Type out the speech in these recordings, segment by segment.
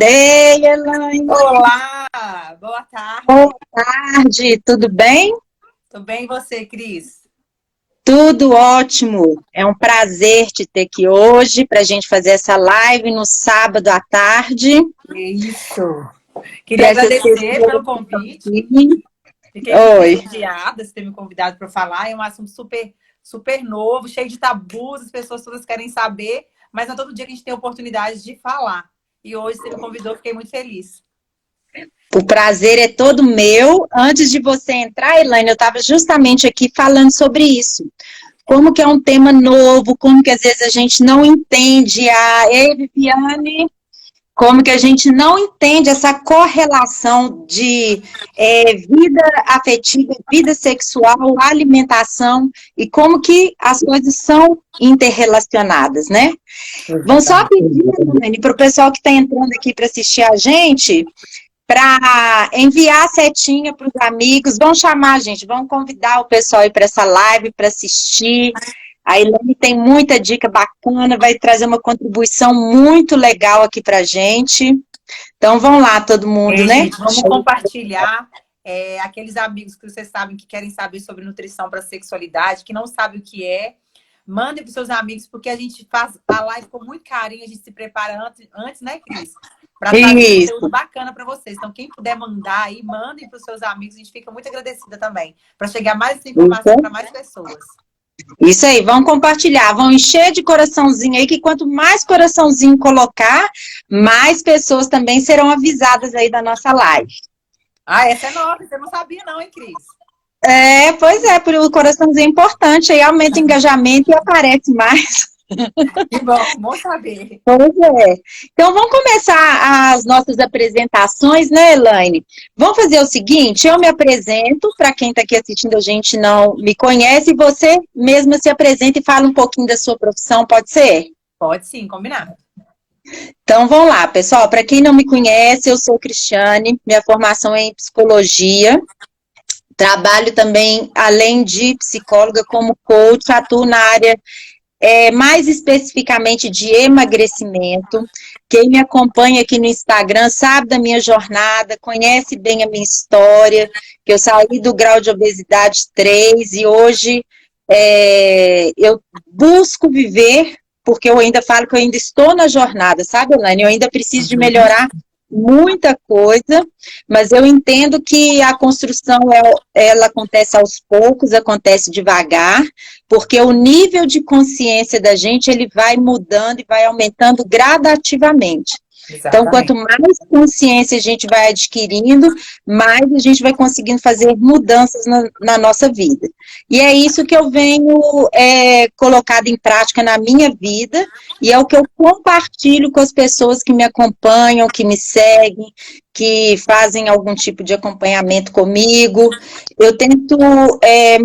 Ei, Elaine. Olá, boa tarde. Boa tarde, tudo bem? Tudo bem e você, Cris? Tudo ótimo. É um prazer te ter aqui hoje para a gente fazer essa live no sábado à tarde. É isso. Queria Para essas agradecer pessoas pelo que estão convite. aqui. Fiquei muito Oi. lisonjeada de ter me convidado para falar. É um assunto super novo, cheio de tabus, as pessoas todas querem saber, mas não é todo dia que a gente tem a oportunidade de falar. E hoje você me convidou, fiquei muito feliz. O prazer é todo meu. Antes de você entrar, Elaine, eu estava justamente aqui falando sobre isso. Como que é um tema novo, como que às vezes a gente não entende Ei, Viviane, como que a gente não entende essa correlação de vida afetiva, vida sexual, alimentação, e como que as coisas são interrelacionadas, né? Vão só Exatamente. pedir, para o pessoal que está entrando aqui para assistir a gente, para enviar a setinha para os amigos, vão chamar, gente, vão convidar o pessoal aí para essa live, para assistir. A Elaine tem muita dica bacana, vai trazer uma contribuição muito legal aqui para a gente. Então, vão lá, todo mundo, né? Gente, vamos compartilhar aqueles amigos que vocês sabem que querem saber sobre nutrição para sexualidade, que não sabem o que é. Mandem para os seus amigos, porque a gente faz a live com muito carinho, a gente se prepara antes, né, Cris? Para trazer Isso, conteúdo bacana para vocês. Então, quem puder mandar aí, mandem para os seus amigos, a gente fica muito agradecida também, para chegar mais essa informação para mais pessoas. isso aí, vão compartilhar, vão encher de coraçãozinho aí, que quanto mais coraçãozinho colocar, mais pessoas também serão avisadas aí da nossa live. Ah, essa é nova, você não sabia não, hein, Cris? Pois é, por o coraçãozinho é importante, aí aumenta o engajamento e aparece mais. Que bom saber. Pois é. Então, vamos começar as nossas apresentações, né, Elaine? Vamos fazer o seguinte, eu me apresento, para quem está aqui assistindo a gente não me conhece, e você mesma se apresenta e fala um pouquinho da sua profissão, pode ser? Pode sim, combinado. Então, vamos lá, pessoal. Para quem não me conhece, eu sou Cristiane, minha formação é em psicologia. Trabalho também, além de psicóloga, como coach, atuo na área mais especificamente de emagrecimento. Quem me acompanha aqui no Instagram sabe da minha jornada, conhece bem a minha história, que eu saí do grau de obesidade 3 e hoje eu busco viver, porque eu ainda falo que eu ainda estou na jornada, sabe, Elaine? Eu ainda preciso de melhorar muita coisa, mas eu entendo que a construção ela acontece aos poucos, acontece devagar, porque o nível de consciência da gente ele vai mudando e vai aumentando gradativamente. Então, quanto mais consciência a gente vai adquirindo, mais a gente vai conseguindo fazer mudanças na nossa vida. E é isso que eu venho colocado em prática na minha vida, e é o que eu compartilho com as pessoas que me acompanham, que me seguem, que fazem algum tipo de acompanhamento comigo. Eu tento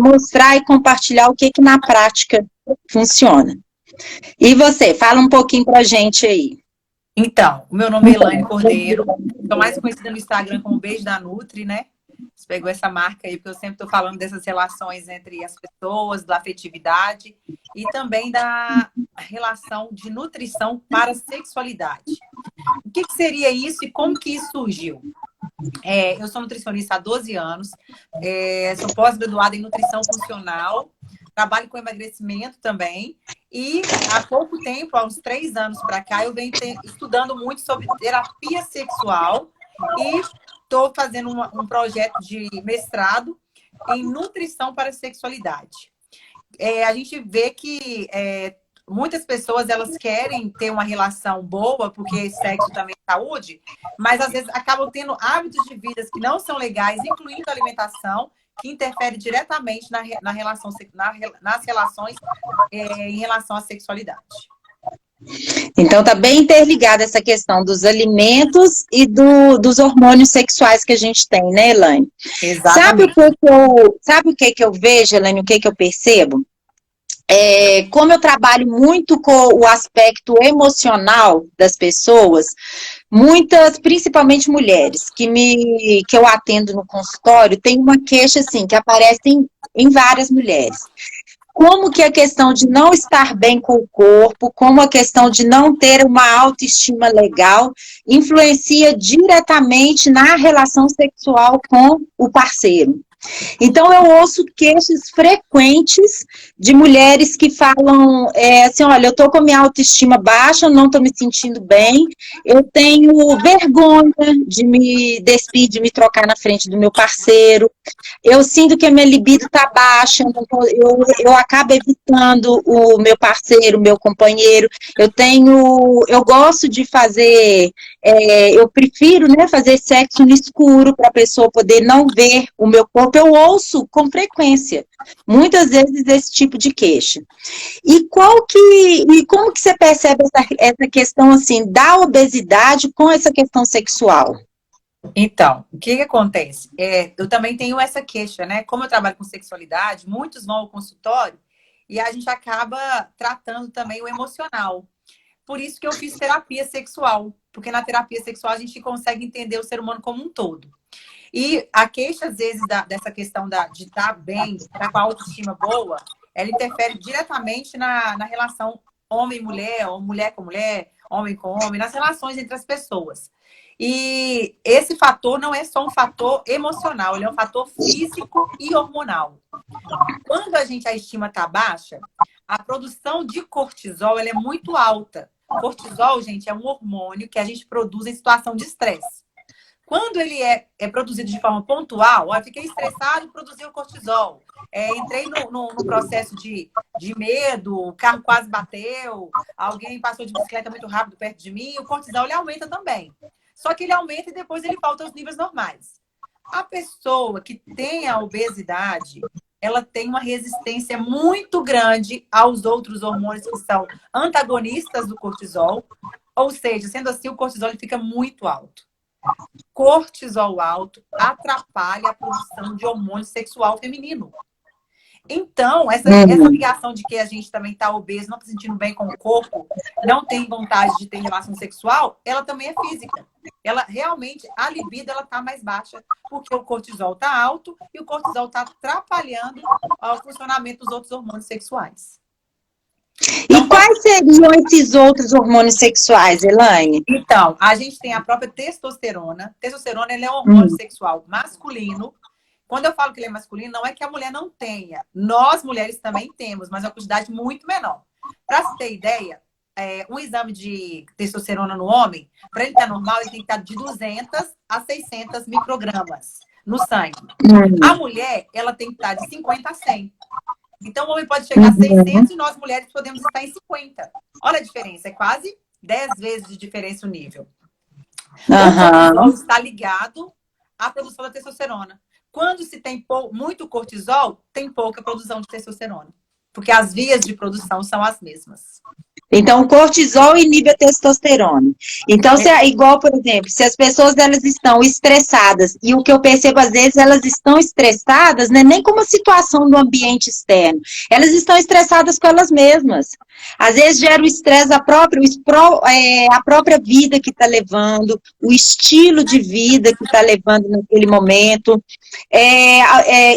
mostrar e compartilhar o que na prática funciona. E você, fala um pouquinho pra gente aí. Então, o meu nome é Elaine Cordeiro, sou mais conhecida no Instagram como Beijo da Nutri, né? Você pegou essa marca aí, porque eu sempre estou falando dessas relações entre as pessoas, da afetividade e também da relação de nutrição para a sexualidade. O que seria isso e como que isso surgiu? Eu sou nutricionista há 12 anos, sou pós-graduada em nutrição funcional, trabalho com emagrecimento também, e há pouco tempo, há uns 3 anos para cá, eu venho estudando muito sobre terapia sexual e estou fazendo um projeto de mestrado em nutrição para a sexualidade. A gente vê que muitas pessoas elas querem ter uma relação boa, porque sexo também é saúde, mas às vezes acabam tendo hábitos de vida que não são legais, incluindo a alimentação, que interfere diretamente nas relações em relação à sexualidade. Então, tá bem interligada essa questão dos alimentos e dos hormônios sexuais que a gente tem, né, Elaine? Exatamente. Sabe o que eu vejo, Elaine, o que eu percebo? Como eu trabalho muito com o aspecto emocional das pessoas, muitas, principalmente mulheres, que eu atendo no consultório, tem uma queixa, assim, que aparece em várias mulheres. como que a questão de não estar bem com o corpo, como a questão de não ter uma autoestima legal, influencia diretamente na relação sexual com o parceiro. Então, eu ouço queixas frequentes de mulheres que falam assim, olha, eu estou com a minha autoestima baixa, eu não estou me sentindo bem, eu tenho vergonha de me despir, de me trocar na frente do meu parceiro, eu sinto que a minha libido está baixa, eu acabo evitando o meu parceiro, o meu companheiro, eu gosto de fazer, eu prefiro, né, fazer sexo no escuro para a pessoa poder não ver o meu corpo. Eu ouço com frequência, muitas vezes, esse tipo de queixa. E como que você percebe essa questão assim da obesidade com essa questão sexual? Então, o que acontece? Eu também tenho essa queixa, né? Como eu trabalho com sexualidade, muitos vão ao consultório e a gente acaba tratando também o emocional. Por isso que eu fiz terapia sexual, porque na terapia sexual a gente consegue entender o ser humano como um todo. E a queixa, às vezes, dessa questão de estar bem, estar com a autoestima boa, ela interfere diretamente na relação homem-mulher, ou mulher com mulher, homem com homem, nas relações entre as pessoas. E esse fator não é só um fator emocional, ele é um fator físico e hormonal. Quando a estima está baixa, a produção de cortisol ela é muito alta. Cortisol, gente, é um hormônio que a gente produz em situação de estresse. Quando ele é produzido de forma pontual, ó, eu fiquei estressado, produzi o cortisol. Entrei no processo de medo, o carro quase bateu, alguém passou de bicicleta muito rápido perto de mim, o cortisol ele aumenta também. Só que ele aumenta e depois ele volta aos níveis normais. A pessoa que tem a obesidade, ela tem uma resistência muito grande aos outros hormônios que são antagonistas do cortisol. Ou seja, sendo assim, o cortisol ele fica muito alto. Cortisol alto atrapalha a produção de hormônio sexual feminino. Então, essa ligação de que a gente também está obeso, não está se sentindo bem com o corpo, não tem vontade de ter relação sexual, ela também é física. Ela realmente, a libido, ela está mais baixa, porque o cortisol está alto e o cortisol está atrapalhando o funcionamento dos outros hormônios sexuais. Então, e quais seriam esses outros hormônios sexuais, Elaine? Então, a gente tem a própria testosterona. Testosterona ele é um hormônio sexual masculino. Quando eu falo que ele é masculino, não é que a mulher não tenha. Nós, mulheres, também temos, mas é uma quantidade muito menor. Para você ter ideia, um exame de testosterona no homem, para ele estar normal, ele tem que estar de 200 a 600 microgramas no sangue. A mulher, ela tem que estar de 50 a 100. Então, o homem pode chegar a 600 e nós, mulheres, podemos estar em 50. Olha a diferença, é quase 10 vezes de diferença o nível. O cortisol está ligado à produção da testosterona. Quando se tem muito cortisol, tem pouca produção de testosterona. Porque as vias de produção são as mesmas. Então, o cortisol inibe a testosterona. Então, igual, por exemplo, se as pessoas elas estão estressadas, e o que eu percebo, às vezes, elas estão estressadas, né, nem com uma situação do ambiente externo, elas estão estressadas com elas mesmas. Às vezes gera o estresse a própria vida que está levando, o estilo de vida que está levando naquele momento.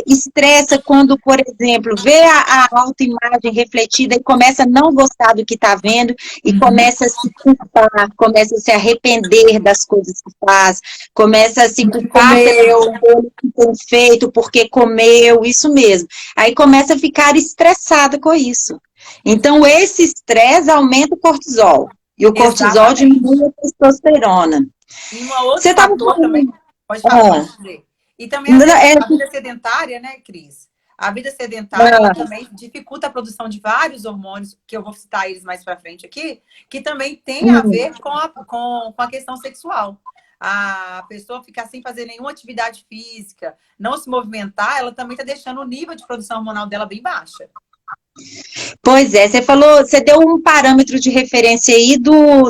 Estressa quando, por exemplo, vê a autoimagem refletida e começa a não gostar do que está vendo e começa a se culpar, começa a se arrepender das coisas que faz, começa a se culpar pelo que tem feito, porque comeu, isso mesmo. Aí começa a ficar estressada com isso. Então, esse estresse aumenta o cortisol. E o cortisol diminui a testosterona. E uma outra fator também, pode falar, pode dizer. E também a vida sedentária, né, Cris? A vida sedentária também dificulta a produção de vários hormônios, que eu vou citar eles mais pra frente aqui, que também tem a ver com a questão sexual. A pessoa ficar sem fazer nenhuma atividade física, não se movimentar, ela também está deixando o nível de produção hormonal dela bem baixa. Pois é, você deu um parâmetro de referência aí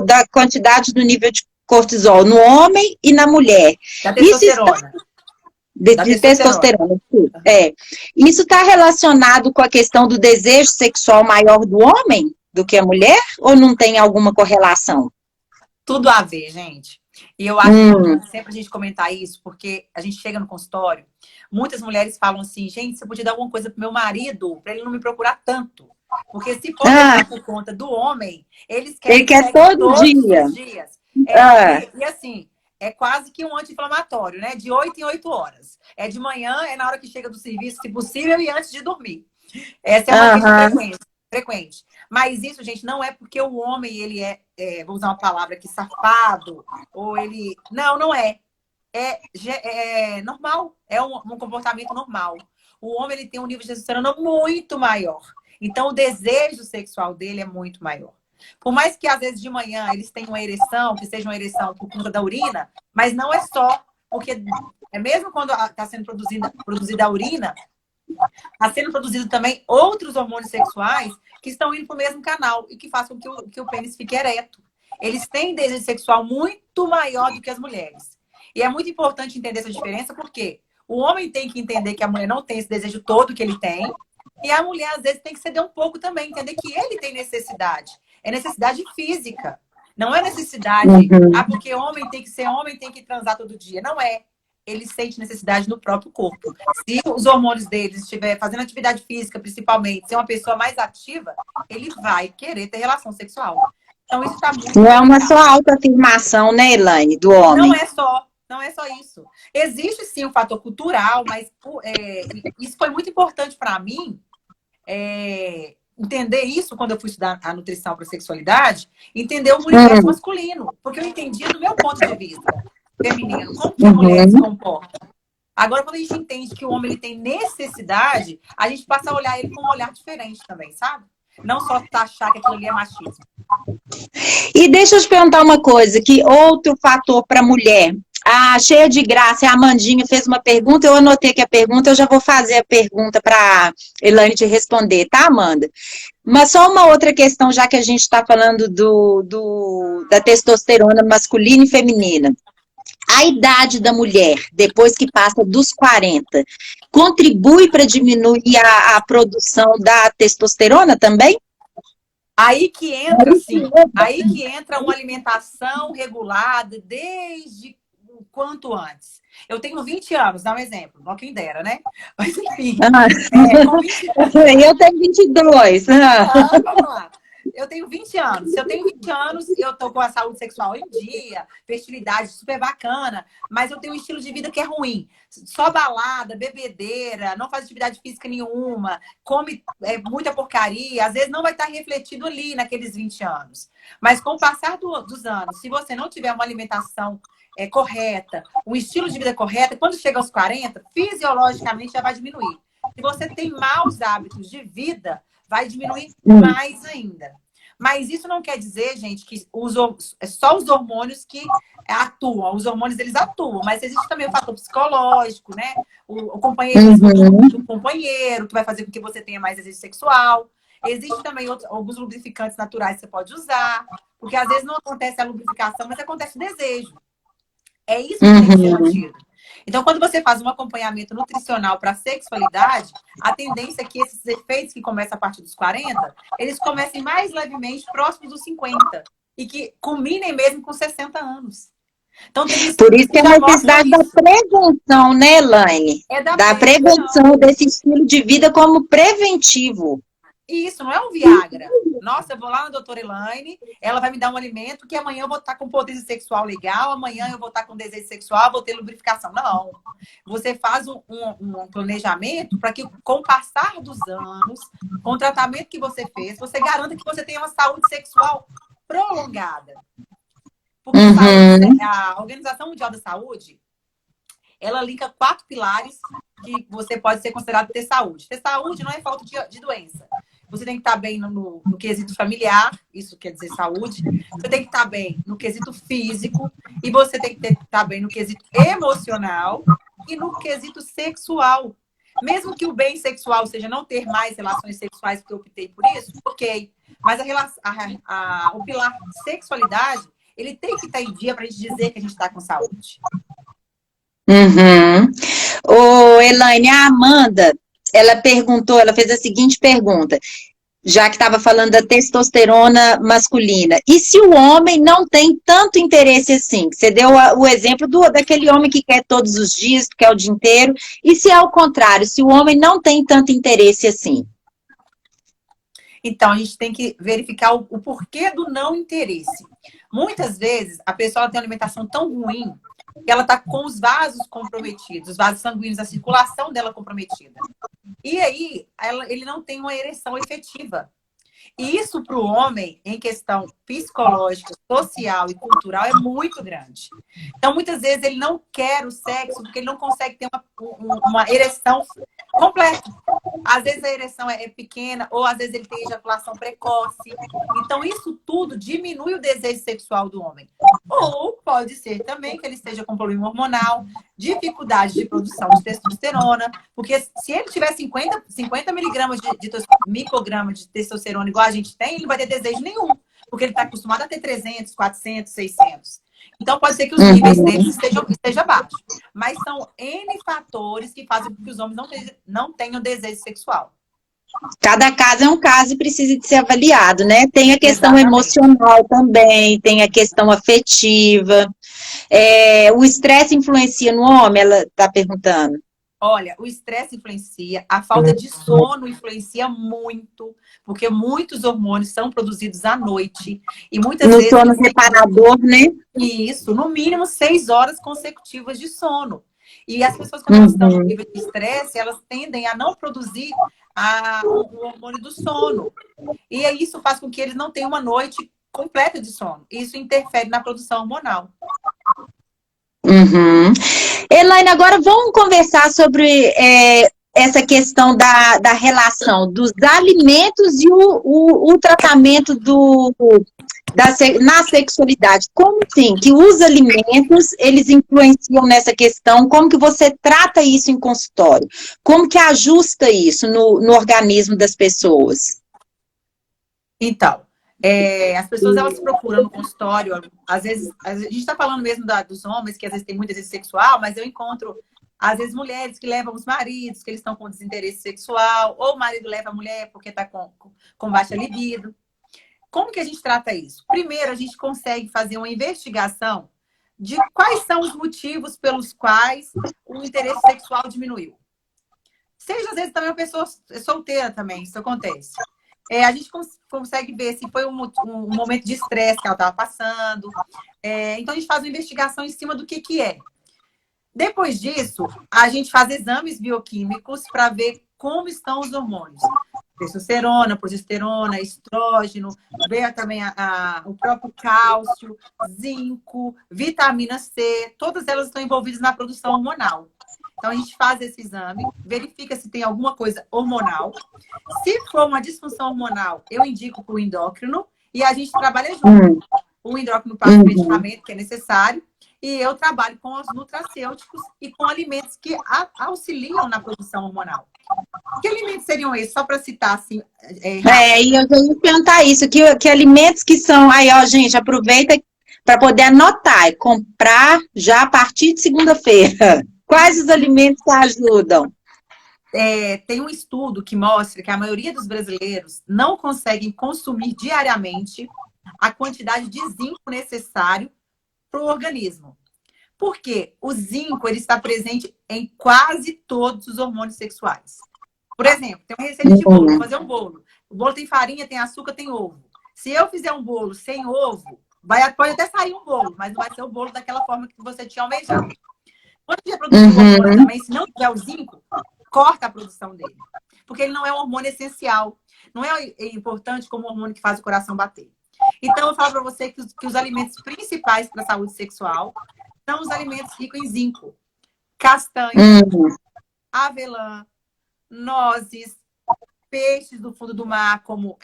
da quantidade do nível de cortisol no homem e na mulher. Da testosterona. De testosterona. Isso está relacionado com a questão do desejo sexual maior do homem do que a mulher? Ou não tem alguma correlação? Tudo a ver, gente. E eu acho importante sempre a gente comentar isso, porque a gente chega no consultório, muitas mulheres falam assim, gente, você podia dar alguma coisa pro meu marido, para ele não me procurar tanto. Porque se for deixar por conta do homem, eles Ele querem quer sexo todo todos dia. os dias. E assim, é quase que um anti-inflamatório, né? De 8 em 8 horas. É de manhã, é na hora que chega do serviço, se possível, e antes de dormir. Essa é uma queixa frequente. Mas isso, gente, não é porque o homem, ele vou usar uma palavra aqui, safado, ou ele... Não, não é. É normal. É um comportamento normal. O homem, ele tem um nível de testosterona muito maior. Então, o desejo sexual dele é muito maior. Por mais que, às vezes, de manhã eles tenham uma ereção, que seja uma ereção por conta da urina, mas não é só. Porque mesmo quando está sendo produzida a urina, está sendo produzido também outros hormônios sexuais que estão indo para o mesmo canal e que façam que o pênis fique ereto. Eles têm desejo sexual muito maior do que as mulheres. E é muito importante entender essa diferença, porque o homem tem que entender que a mulher não tem esse desejo todo que ele tem, e a mulher, às vezes, tem que ceder um pouco também, entender que ele tem necessidade. É necessidade física. Não é necessidade, porque homem tem que ser homem, tem que transar todo dia. Não é. Ele sente necessidade no próprio corpo. Se os hormônios deles estiver fazendo atividade física, principalmente, ser uma pessoa mais ativa, ele vai querer ter relação sexual. Então, isso está muito Não é uma legal. só autoafirmação, né, Elaine, do homem? Não é só isso. Existe, sim, um fator cultural, mas isso foi muito importante para mim, entender isso quando eu fui estudar a nutrição para sexualidade, entender o universo masculino, porque eu entendia do meu ponto de vista feminino, como que a mulher se comporta. Agora, quando a gente entende que o homem ele tem necessidade, a gente passa a olhar ele com um olhar diferente também, sabe? Não só achar que aquilo ali é machismo. E deixa eu te perguntar uma coisa, que outro fator para mulher, a cheia de graça, a Amandinha fez uma pergunta, eu anotei aqui a pergunta, eu já vou fazer a pergunta para Elaine te responder, tá, Amanda? Mas só uma outra questão, já que a gente está falando da testosterona masculina e feminina. A idade da mulher, depois que passa dos 40, contribui para diminuir a produção da testosterona também? Aí que entra, sim. Aí que entra uma alimentação regulada desde o quanto antes. Eu tenho 20 anos, dá um exemplo. Não quem dera, né? Mas enfim. Com 20... Eu tenho 22. Vamos lá. Eu tenho 20 anos. Se eu tenho 20 anos, eu tô com a saúde sexual em dia, fertilidade super bacana, mas eu tenho um estilo de vida que é ruim. Só balada, bebedeira, não faz atividade física nenhuma, come muita porcaria, às vezes não vai estar refletido ali naqueles 20 anos. Mas com o passar dos anos, se você não tiver uma alimentação correta, um estilo de vida correto, quando chega aos 40, fisiologicamente já vai diminuir. Se você tem maus hábitos de vida, vai diminuir mais ainda. Mas isso não quer dizer, gente, que é só os hormônios que atuam. Os hormônios, eles atuam, mas existe também o fator psicológico, né? O companheirismo do companheiro, que vai fazer com que você tenha mais desejo sexual. Existe também alguns lubrificantes naturais que você pode usar, porque às vezes não acontece a lubrificação, mas acontece o desejo. É isso que tem que ser mantido. Então, quando você faz um acompanhamento nutricional para a sexualidade, a tendência é que esses efeitos que começam a partir dos 40, eles comecem mais levemente próximos dos 50 e que culminem mesmo com 60 anos. Então, tem por isso que a necessidade da prevenção, né, Elaine? Da prevenção desse estilo de vida como preventivo. Isso, não é um Viagra. Nossa, eu vou lá na doutora Elaine, ela vai me dar um alimento que amanhã eu vou estar com potência sexual legal, amanhã eu vou estar com desejo sexual, vou ter lubrificação. Não. Você faz um planejamento para que, com o passar dos anos, com o tratamento que você fez, você garanta que você tenha uma saúde sexual prolongada. Porque a Organização Mundial da Saúde, ela linka 4 pilares que você pode ser considerado ter saúde. Ter saúde não é falta de doença. Você tem que estar bem no quesito familiar, isso quer dizer saúde. Você tem que estar bem no quesito físico. E você tem que estar bem no quesito emocional e no quesito sexual. Mesmo que o bem sexual seja não ter mais relações sexuais, porque eu optei por isso, ok. Mas o pilar sexualidade, ele tem que estar em dia para a gente dizer que a gente está com saúde. Ô, Elaine, a Amanda, ela fez a seguinte pergunta. já que estava falando da testosterona masculina. E se o homem não tem tanto interesse assim? Você deu o exemplo daquele homem que quer todos os dias, que quer o dia inteiro. E se é o contrário, se o homem não tem tanto interesse assim? Então, a gente tem que verificar o porquê do não interesse. Muitas vezes, a pessoa tem uma alimentação tão ruim que ela está com os vasos comprometidos, os vasos sanguíneos, a circulação dela comprometida. E aí, ele não tem uma ereção efetiva. E isso para o homem, em questão psicológica, social e cultural, é muito grande. Então, muitas vezes, ele não quer o sexo porque ele não consegue ter uma ereção completa. Às vezes a ereção é pequena, ou às vezes ele tem ejaculação precoce. Então, isso tudo diminui o desejo sexual do homem. Ou pode ser também que ele esteja com problema hormonal, dificuldade de produção de testosterona, porque se ele tiver 50 miligramas microgramas de testosterona igual a gente tem, ele não vai ter desejo nenhum, porque ele está acostumado a ter 300, 400, 600. Então, pode ser que os níveis deles estejam baixos. Mas são N fatores que fazem com que os homens não tenham desejo sexual. Cada caso é um caso e precisa de ser avaliado, né? Tem a questão Exatamente. emocional também, tem a questão afetiva. O estresse influencia no homem, ela está perguntando. Olha, o estresse influencia, a falta de sono influencia muito, porque muitos hormônios são produzidos à noite. E muitas No vezes sono reparador, né? isso, no mínimo 6 horas consecutivas de sono. E as pessoas, quando elas estão em nível de estresse, elas tendem a não produzir o hormônio do sono. E aí isso faz com que eles não tenham uma noite completa de sono. Isso interfere na produção hormonal. Elaine, agora vamos conversar sobre essa questão da relação dos alimentos e o tratamento na sexualidade. Como assim? Que os alimentos, eles influenciam nessa questão? Como que você trata isso em consultório? Como que ajusta isso no organismo das pessoas? Então, as pessoas elas procuram no consultório, às vezes, a gente está falando mesmo dos homens, que às vezes tem muito desejo sexual, mas eu encontro, às vezes, mulheres que levam os maridos, que eles estão com desinteresse sexual, ou o marido leva a mulher porque está com baixa libido. Como que a gente trata isso? Primeiro, a gente consegue fazer uma investigação de quais são os motivos pelos quais o interesse sexual diminuiu. Seja, às vezes, também uma pessoa solteira também, isso acontece. A gente consegue ver se foi um momento de estresse que ela estava passando. Então, a gente faz uma investigação em cima do que é. Depois disso, a gente faz exames bioquímicos para ver como estão os hormônios. Testosterona, progesterona, estrógeno, ver também o próprio cálcio, zinco, vitamina C, todas elas estão envolvidas na produção hormonal. Então, a gente faz esse exame, verifica se tem alguma coisa hormonal. Se for uma disfunção hormonal, eu indico para o endócrino e a gente trabalha junto. O endócrino passa o medicamento que é necessário e eu trabalho com os nutracêuticos e com alimentos que auxiliam na produção hormonal. Que alimentos seriam esses? Só para citar assim. E eu vou perguntar isso, que alimentos que são. Aí, ó, gente, aproveita para poder anotar e comprar já a partir de segunda-feira. Quais os alimentos que ajudam? Tem um estudo que mostra que a maioria dos brasileiros não conseguem consumir diariamente a quantidade de zinco necessário para o organismo. Por quê? O zinco ele está presente em quase todos os hormônios sexuais. Por exemplo, tem uma receita de bolo, vou fazer um bolo. O bolo tem farinha, tem açúcar, tem ovo. Se eu fizer um bolo sem ovo, pode até sair um bolo, mas não vai ser o bolo daquela forma que você tinha almejado. Quando tiver produzir o hormônio também, se não tiver o zinco, corta a produção dele. Porque ele não é um hormônio essencial. Não é importante como o hormônio que faz o coração bater. Então, eu falo para você que os alimentos principais para a saúde sexual são os alimentos ricos em zinco. Castanha, avelã, nozes, peixes do fundo do mar, como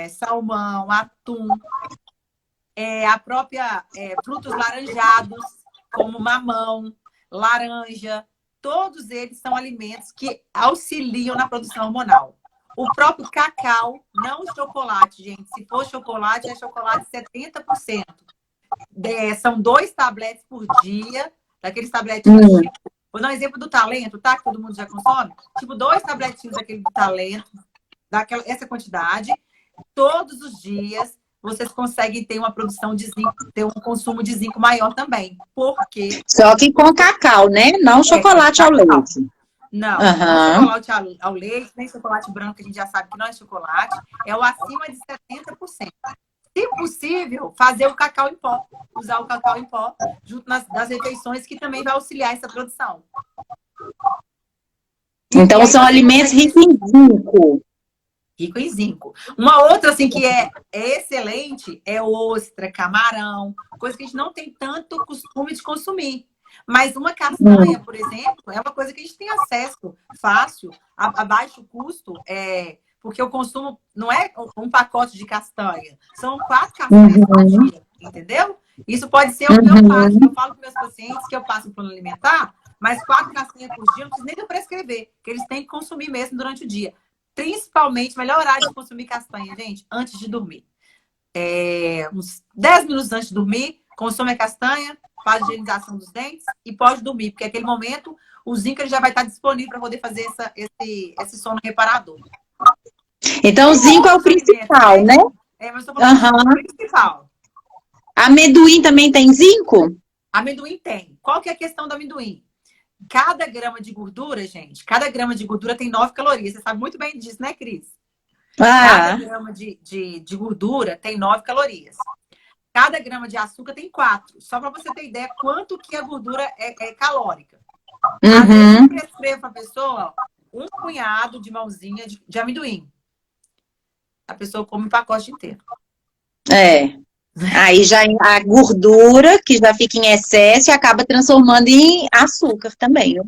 salmão, atum, a própria frutos laranjados, como mamão, laranja. Todos eles são alimentos que auxiliam na produção hormonal. O próprio cacau, não o chocolate, gente. Se for chocolate, é chocolate 70%. São 2 tabletes por dia, daqueles tabletinhos. Vou dar um exemplo do Talento, tá? Que todo mundo já consome. Tipo, 2 tabletinhos daquele do Talento, essa quantidade. todos os dias vocês conseguem ter uma produção de zinco, ter um consumo de zinco maior também. Porque Só que com cacau, né? Não chocolate ao leite. Não, não Aham. chocolate ao leite, nem chocolate branco, que a gente já sabe que não é chocolate. É o acima de 70%. Se possível, fazer o cacau em pó. Usar o cacau em pó junto das refeições, que também vai auxiliar essa produção. Então, aí são você alimentos consegue ricos em zinco. rico em zinco. Uma outra, assim, que é excelente é ostra, camarão, coisa que a gente não tem tanto costume de consumir. Mas uma castanha, por exemplo, é uma coisa que a gente tem acesso fácil, a baixo custo, porque o consumo não é um pacote de castanha, são 4 castanhas por Uhum, dia, entendeu? Isso pode ser homeopático. uhum. Eu falo para meus pacientes que eu passo o plano alimentar, mas 4 castanhas por dia não preciso nem de eu prescrever, que eles têm que consumir mesmo durante o dia. Principalmente, melhor horário de consumir castanha, gente, antes de dormir. Uns 10 minutos antes de dormir, consome a castanha, faz a higienização dos dentes e pode dormir, porque naquele momento o zinco ele já vai estar disponível para poder fazer esse sono reparador. Então, o Tem zinco é o outros alimentos, principal, né? né? Mas eu estou falando do Aham. principal. Amendoim também tem zinco? Amendoim tem. Qual que é a questão do amendoim? Cada grama de gordura, gente, cada grama de gordura tem 9 calorias. Você sabe muito bem disso, né, Cris? Cada Ah, grama de gordura tem 9 calorias. Cada grama de açúcar tem 4. Só para você ter ideia quanto que a gordura é calórica. Às vezes eu uhum. prescrevo para a pessoa um punhado de mãozinha de amendoim. A pessoa come um pacote inteiro. É. Aí já a gordura, que já fica em excesso, acaba transformando em açúcar também, né?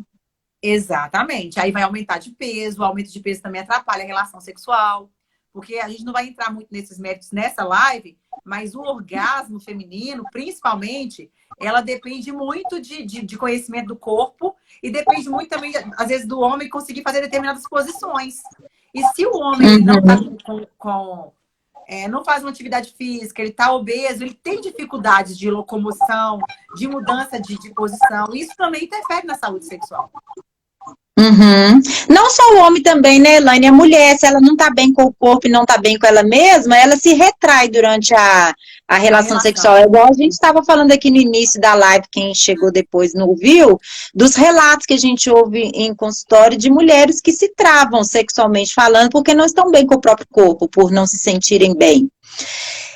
Exatamente. Aí vai aumentar de peso. O aumento de peso também atrapalha a relação sexual. Porque a gente não vai entrar muito nesses méritos nessa live, mas o orgasmo feminino, principalmente, ela depende muito de conhecimento do corpo e depende muito também, às vezes, do homem conseguir fazer determinadas posições. E se o homem ele não está Uhum. não faz uma atividade física, ele está obeso, ele tem dificuldades de locomoção, de mudança de posição. Isso também interfere na saúde sexual. Uhum. Não só o homem também, né, Elaine? A mulher, se ela não tá bem com o corpo e não tá bem com ela mesma, ela se retrai durante a A relação sexual. relação. É igual a gente estava falando aqui no início da live, quem chegou depois não ouviu, dos relatos que a gente ouve em consultório de mulheres que se travam sexualmente falando porque não estão bem com o próprio corpo, por não se sentirem bem.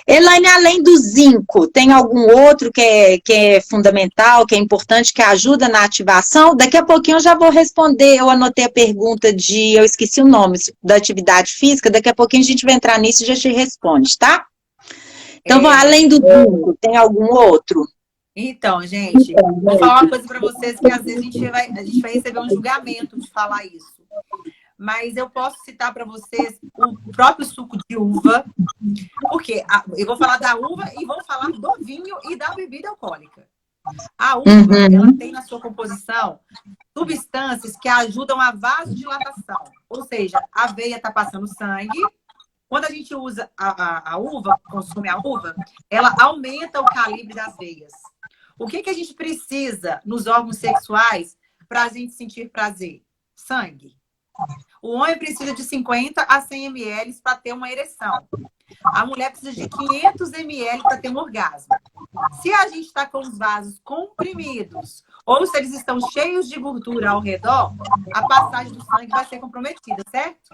Elaine, além do zinco, tem algum outro que é fundamental, que é importante, que ajuda na ativação? Daqui a pouquinho eu já vou responder. Eu anotei a pergunta eu esqueci o nome, da atividade física. Daqui a pouquinho a gente vai entrar nisso e já te responde, tá? Então, além do zinco, tem algum outro? Então, gente, vou falar uma coisa para vocês que às vezes a gente vai receber um julgamento de falar isso. Mas eu posso citar para vocês o próprio suco de uva, porque eu vou falar da uva e vou falar do vinho e da bebida alcoólica. A uva, ela Uhum, tem na sua composição substâncias que ajudam a vasodilatação. Ou seja, a veia está passando sangue. Quando a gente usa a uva, consome a uva, ela aumenta o calibre das veias. O que a gente precisa nos órgãos sexuais para a gente sentir prazer? Sangue. O homem precisa de 50 a 100 ml para ter uma ereção. A mulher precisa de 500 ml para ter um orgasmo. Se a gente está com os vasos comprimidos ou se eles estão cheios de gordura ao redor, a passagem do sangue vai ser comprometida, certo?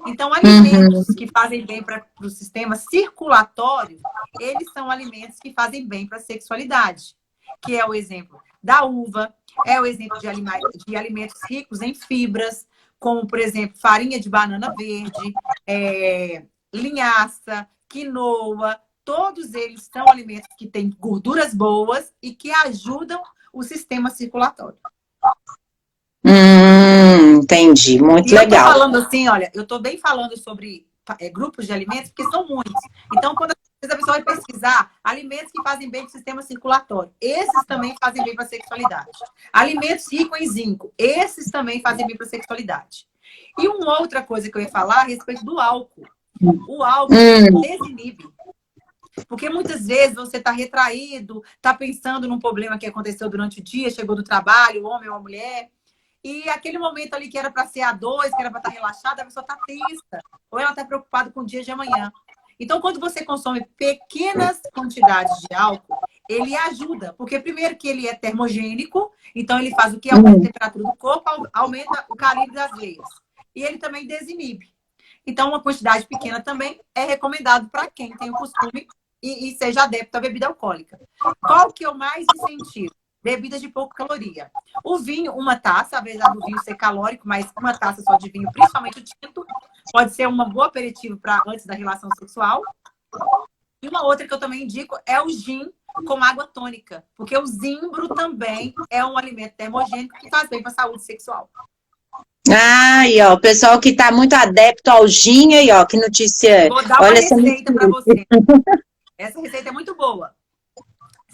Então, uhum, alimentos que fazem bem para o sistema circulatório, eles são alimentos que fazem bem para a sexualidade, que é o exemplo da uva, é o exemplo de alimentos ricos em fibras, como, por exemplo, farinha de banana verde, linhaça, quinoa, todos eles são alimentos que têm gorduras boas e que ajudam o sistema circulatório. entendi, muito E eu estou legal. falando assim, olha, eu estou bem falando sobre grupos de alimentos, porque são muitos. Então, quando a pessoa vai pesquisar alimentos que fazem bem para o sistema circulatório, esses também fazem bem para a sexualidade. Alimentos ricos em zinco, esses também fazem bem para a sexualidade. E uma outra coisa que eu ia falar a respeito do álcool. O álcool, ele Hum, desinibe. Porque muitas vezes você está retraído, está pensando num problema que aconteceu durante o dia, chegou do trabalho, o homem ou a mulher, e aquele momento ali que era para ser a dois, que era para estar relaxada, a pessoa está tensa, ou ela está preocupada com o dia de amanhã. Então, quando você consome pequenas quantidades de álcool, ele ajuda, porque primeiro que ele é termogênico, então ele faz o que? Aumenta a temperatura do corpo, aumenta o calibre das veias. E ele também desinibe. Então, uma quantidade pequena também é recomendado para quem tem o costume e seja adepto à bebida alcoólica. Qual que eu mais incentivo? Bebidas de pouca caloria. O vinho, uma taça, apesar do vinho ser calórico, mas uma taça só de vinho, principalmente o tinto, pode ser um bom aperitivo para antes da relação sexual. E uma outra que eu também indico é o gin com água tônica, porque o zimbro também é um alimento termogênico que faz bem para a saúde sexual. Aí, ó, o pessoal que tá muito adepto ao gin aí, ó, que notícia. Vou dar uma receita para você. Essa receita é muito boa.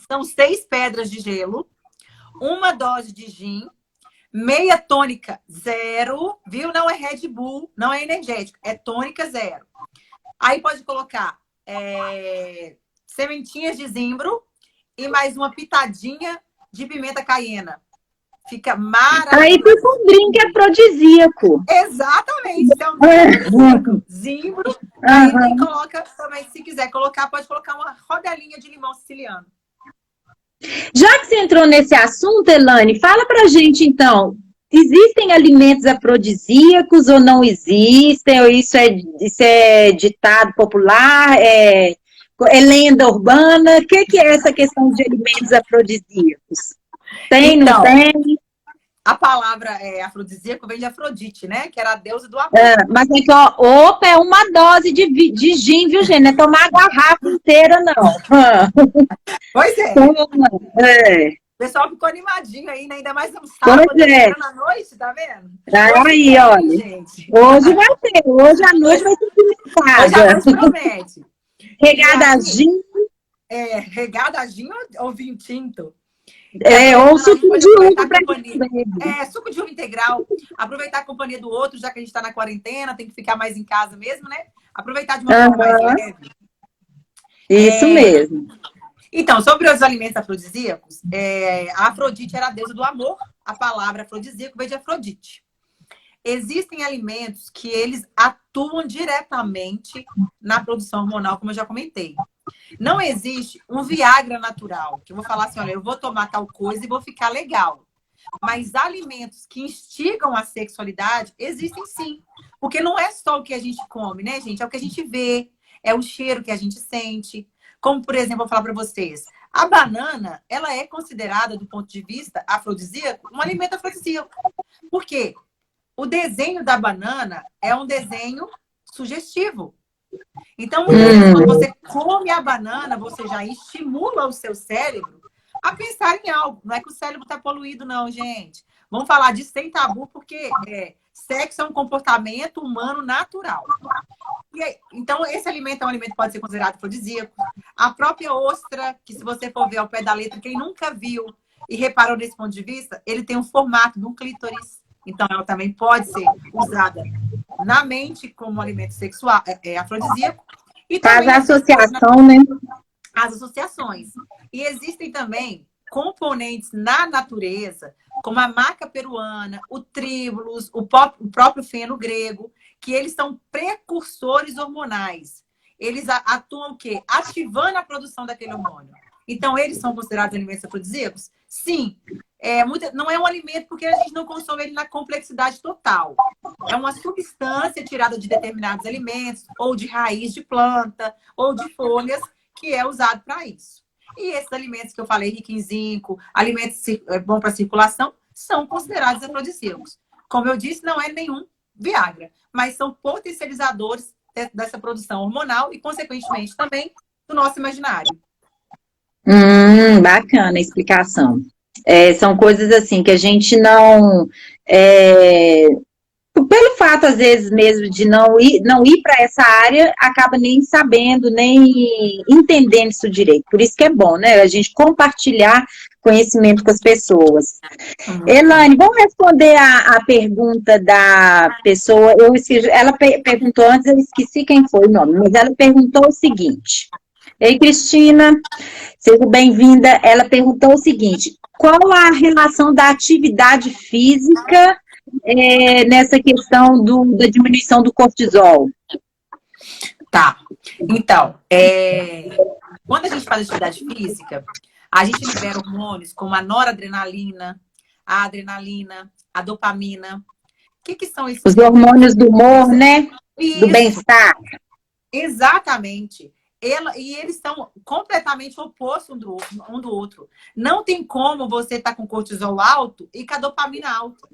São 6 pedras de gelo, 1 dose de gin, meia tônica 0, viu? Não é Red Bull, não é energético, é tônica 0. Aí pode colocar sementinhas de zimbro e mais uma pitadinha de pimenta caiena. Fica maravilhoso. Aí fica um drink afrodisíaco. Exatamente. Então, zimbro. Aí coloca também, se quiser colocar, pode colocar uma rodelinha de limão siciliano. Já que você entrou nesse assunto, Elaine, fala pra gente, então, existem alimentos afrodisíacos ou não existem? Ou isso é ditado popular? É lenda urbana? O que é essa questão de alimentos afrodisíacos? Tem, então, não tem? A palavra afrodisíaco vem de Afrodite, né? Que era a deusa do amor. Mas é que, ó, opa, é uma dose de gin, viu, gente? Não é tomar a garrafa inteira, não. Pois é. O pessoal ficou animadinho aí, né? Ainda mais no sábado, na noite, tá vendo? Aí, olha. Gente. Hoje vai ter. Hoje à noite vai ser pimentada. Hoje à noite promete. Regada a gin. Regada a gin ou vinho tinto. Ou suco de uva para suco de uva integral. Aproveitar a companhia do outro, já que a gente está na quarentena, tem que ficar mais em casa mesmo, né? Aproveitar de uma forma mais leve. Isso mesmo. Então, sobre os alimentos afrodisíacos, a Afrodite era a deusa do amor. A palavra afrodisíaco veio de Afrodite. Existem alimentos que eles atuam diretamente na produção hormonal, como eu já comentei. Não existe um Viagra natural, que eu vou falar assim, olha, eu vou tomar tal coisa e vou ficar legal. Mas alimentos que instigam a sexualidade existem sim. Porque não é só o que a gente come, né, gente? É o que a gente vê, é o cheiro que a gente sente. Como, por exemplo, eu vou falar para vocês, a banana, ela é considerada, do ponto de vista afrodisíaco, um alimento afrodisíaco. Por quê? O desenho da banana é um desenho sugestivo. Então, quando você come a banana, você já estimula o seu cérebro a pensar em algo. Não é que o cérebro está poluído, não, gente. Vamos falar disso sem tabu, porque sexo é um comportamento humano natural. Então, esse alimento é um alimento que pode ser considerado afrodisíaco. A própria ostra, que se você for ver ao pé da letra, quem nunca viu e reparou nesse ponto de vista, ele tem um formato de um clítoris. Então, ela também pode ser usada na mente como alimento sexual, afrodisíaco. E faz a associação, né? As associações. E existem também componentes na natureza, como a maca peruana, o tríbulos, o próprio feno grego, que eles são precursores hormonais. Eles atuam o quê? Ativando a produção daquele hormônio. Então, eles são considerados alimentos afrodisíacos? Sim. Não é um alimento porque a gente não consome ele na complexidade total. É uma substância tirada de determinados alimentos, ou de raiz de planta, ou de folhas, que é usado para isso. E esses alimentos que eu falei, ricos em zinco, alimentos bons para circulação, são considerados afrodisíacos. Como eu disse, não é nenhum Viagra, mas são potencializadores dessa produção hormonal e, consequentemente, também do nosso imaginário. Bacana a explicação. São coisas assim que a gente não... pelo fato, às vezes, mesmo de não ir para essa área, acaba nem sabendo, nem entendendo isso direito. Por isso que é bom, né? A gente compartilhar conhecimento com as pessoas. Elaine, vamos responder a pergunta da pessoa. Ela perguntou antes, eu esqueci quem foi o nome, mas ela perguntou o seguinte. Ei, Cristina, seja bem-vinda. Ela perguntou o seguinte: qual a relação da atividade física nessa questão da diminuição do cortisol? Tá. Então, quando a gente faz atividade física, a gente libera hormônios como a noradrenalina, a adrenalina, a dopamina. O que são esses Os hormônios do humor, né? Do Isso, bem-estar. exatamente. E eles são completamente opostos um do outro. Não tem como você estar com cortisol alto e com a dopamina alta.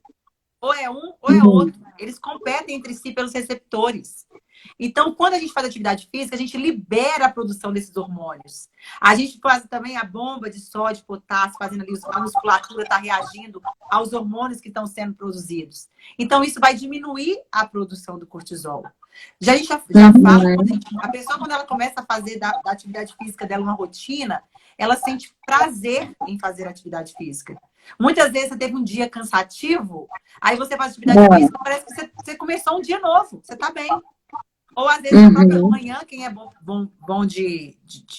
Ou é um ou é outro. Eles competem entre si pelos receptores. Então, quando a gente faz atividade física, a gente libera a produção desses hormônios. A gente faz também a bomba de sódio, potássio, fazendo ali a musculatura está reagindo aos hormônios que estão sendo produzidos. Então, isso vai diminuir a produção do cortisol. A gente já fala, a pessoa, quando ela começa a fazer da atividade física dela uma rotina, ela sente prazer em fazer atividade física. Muitas vezes você teve um dia cansativo, aí você faz atividade física, parece que você começou um dia novo, você está bem. Ou às vezes na própria manhã, quem é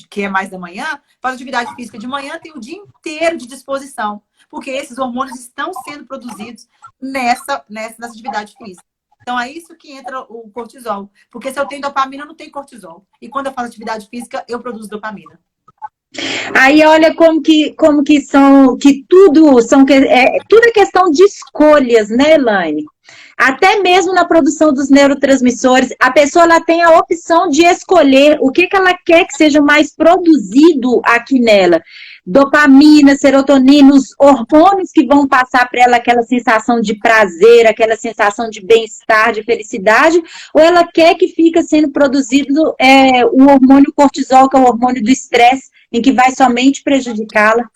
que é mais da manhã, faz atividade física de manhã, tem o dia inteiro de disposição. Porque esses hormônios estão sendo produzidos nessa atividade física. Então é isso que entra o cortisol. Porque se eu tenho dopamina, eu não tenho cortisol. E quando eu faço atividade física, eu produzo dopamina. Aí olha como que são, que tudo tudo é questão de escolhas, né, Elaine? Até mesmo na produção dos neurotransmissores, a pessoa ela tem a opção de escolher o que ela quer que seja mais produzido aqui nela. Dopamina, serotonina, os hormônios que vão passar para ela aquela sensação de prazer, aquela sensação de bem-estar, de felicidade, ou ela quer que fique sendo produzido o hormônio cortisol, que é o hormônio do estresse, em que vai somente prejudicá-la.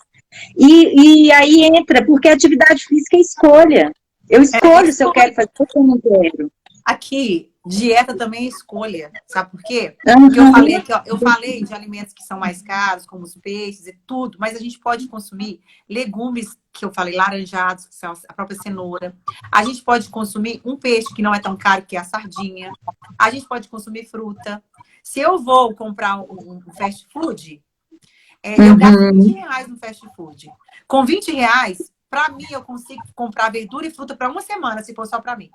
E aí entra, porque a atividade física é escolha. Eu escolho se eu quero fazer ou se eu não quero. Aqui, dieta também é escolha. Sabe por quê? Porque eu falei aqui, ó, eu falei de alimentos que são mais caros, como os peixes e tudo, mas a gente pode consumir legumes, que eu falei, laranjados, que são a própria cenoura. A gente pode consumir um peixe que não é tão caro, que é a sardinha. A gente pode consumir fruta. Se eu vou comprar um fast food, eu gasto R$20 no fast food. Com R$20, para mim, eu consigo comprar verdura e fruta para uma semana, se for só para mim.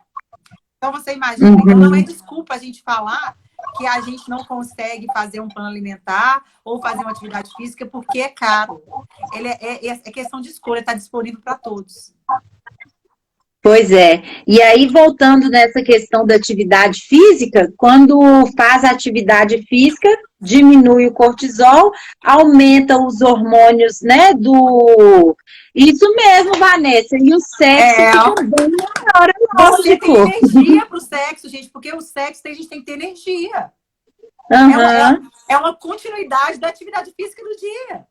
Então, você imagina. Então, não é desculpa a gente falar que a gente não consegue fazer um plano alimentar ou fazer uma atividade física porque é caro. É questão de escolha, está disponível para todos. Pois é. E aí, voltando nessa questão da atividade física, quando faz a atividade física, diminui o cortisol, aumenta os hormônios, né, Isso mesmo, Vanessa. E o sexo fica bem melhor, Você tem energia pro sexo, gente, porque o sexo a gente tem que ter energia. É uma continuidade da atividade física do dia.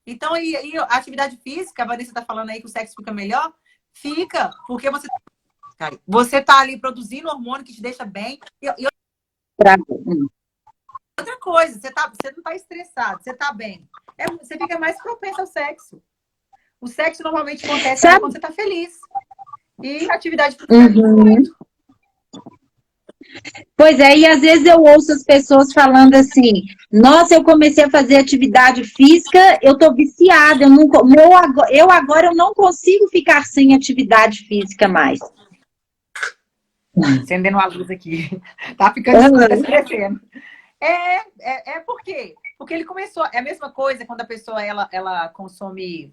Então, e a atividade física, a Vanessa está falando aí que o sexo fica melhor, fica, porque você tá ali produzindo hormônio que te deixa bem. Outra coisa, você não está estressado, você está bem. Você fica mais propenso ao sexo. O sexo normalmente acontece quando você está feliz. E a atividade física Pois é, e às vezes eu ouço as pessoas falando assim, nossa, eu comecei a fazer actividade física, eu tô viciada, eu agora eu não consigo ficar sem atividade física mais. Acendendo a luz aqui. Tá ficando escurecendo. Por quê? Porque ele começou, é a mesma coisa quando a pessoa ela consome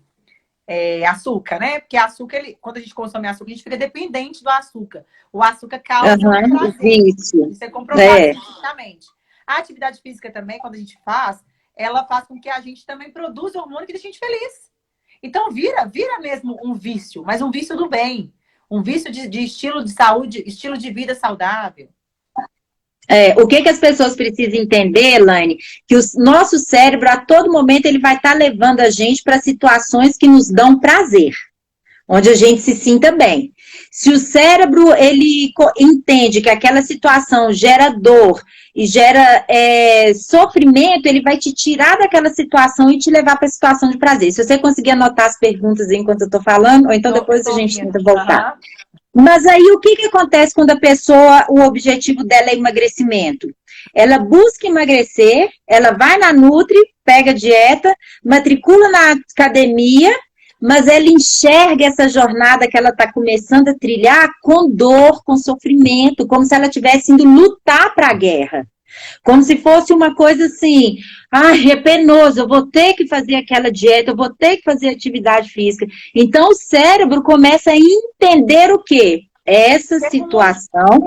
açúcar, né? Porque açúcar, quando a gente consome açúcar, a gente fica dependente do açúcar. O açúcar causa prazer. Isso é comprovado cientificamente. A atividade física também, quando a gente faz, ela faz com que a gente também produza hormônio que deixa a gente feliz. Então vira mesmo um vício, mas um vício do bem. Um vício de estilo de saúde, estilo de vida saudável. O que as pessoas precisam entender, Elaine, que o nosso cérebro, a todo momento, ele vai estar levando a gente para situações que nos dão prazer, onde a gente se sinta bem. Se o cérebro, ele entende que aquela situação gera dor e gera sofrimento, ele vai te tirar daquela situação e te levar para a situação de prazer. Se você conseguir anotar as perguntas enquanto eu estou falando, ou então depois a gente tenta voltar. Mas aí o que acontece quando a pessoa, o objetivo dela é emagrecimento? Ela busca emagrecer, ela vai na Nutri, pega dieta, matricula na academia, mas ela enxerga essa jornada que ela está começando a trilhar com dor, com sofrimento, como se ela estivesse indo lutar para a guerra. Como se fosse uma coisa assim, é penoso, eu vou ter que fazer aquela dieta, eu vou ter que fazer atividade física. Então o cérebro começa a entender o quê? Essa situação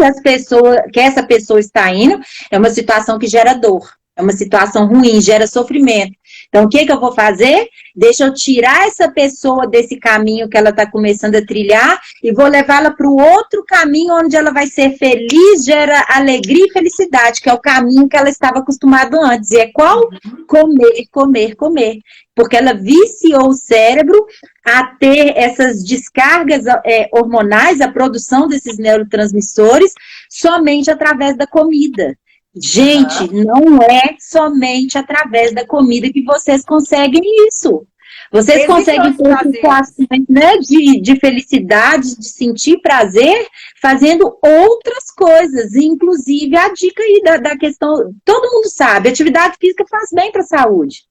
que essa pessoa está indo é uma situação que gera dor, é uma situação ruim, gera sofrimento. Então, o que eu vou fazer? Deixa eu tirar essa pessoa desse caminho que ela está começando a trilhar e vou levá-la para o outro caminho onde ela vai ser feliz, gera alegria e felicidade, que é o caminho que ela estava acostumada antes. E é qual? Comer, comer, comer. Porque ela viciou o cérebro a ter essas descargas hormonais, a produção desses neurotransmissores, somente através da comida. Gente, não é somente através da comida que vocês conseguem isso. Vocês conseguem ter situações, né, de felicidade, de sentir prazer, fazendo outras coisas. Inclusive, a dica aí da questão, todo mundo sabe, atividade física faz bem para a saúde.